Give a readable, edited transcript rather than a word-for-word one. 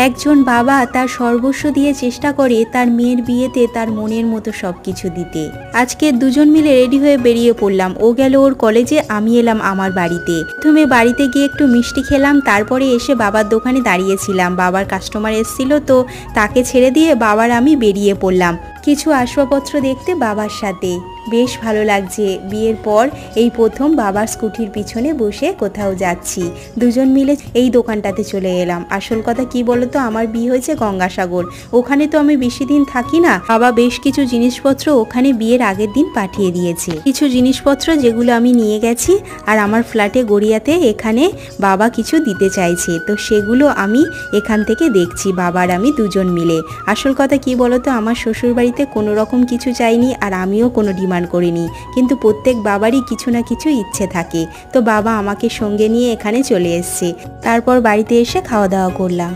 একজন বাবা তার সর্বস্ব দিয়ে চেষ্টা করে তার মেয়ের বিয়েতে তার মনের মতো সবকিছু দিতে। আজকে দুজন মিলে রেডি হয়ে বেরিয়ে পড়লাম। ও গেল ওর কলেজে, আমি এলাম আমার বাড়িতে। প্রথমে বাড়িতে গিয়ে একটু মিষ্টি খেলাম, তারপরে এসে বাবার দোকানে দাঁড়িয়েছিলাম। বাবার কাস্টমার এসেছিল, তো তাকে ছেড়ে দিয়ে বাবার আমি বেরিয়ে পড়লাম কিছু আসবাবপত্র দেখতে বাবার সাথে। বেশ ভালো লাগছে, বিয়ের পর এই প্রথম বাবার স্কুটির পিছনে বসে কোথাও যাচ্ছি। দুজন মিলে এই দোকানটাতে চলে এলাম। আসল কথা কি বলতো, আমার বিয়ে হয়েছে গঙ্গাসাগর, ওখানে তো আমি বেশি দিন থাকি না। বাবা বেশ কিছু জিনিসপত্র ওখানে বিয়ের আগের দিন পাঠিয়ে দিয়েছে, কিছু জিনিসপত্র যেগুলো আমি নিয়ে গেছি। আর আমার ফ্ল্যাটে গড়িয়াতে এখানে বাবা কিছু দিতে চাইছে, তো সেগুলো আমি এখান থেকে দেখছি, বাবার আমি দুজন মিলে। আসল কথা কি বলতো, আমার শ্বশুরবাড়িতে কোনো রকম কিছু চাইনি, আর আমিও কোনো ডিমান্ড করিনি, কিন্তু প্রত্যেক বাবারই কিছু না কিছু ইচ্ছে থাকে। তো বাবা আমাকে সঙ্গে নিয়ে এখানে চলে এসছে। তারপর বাড়িতে এসে খাওয়া দাওয়া করলাম।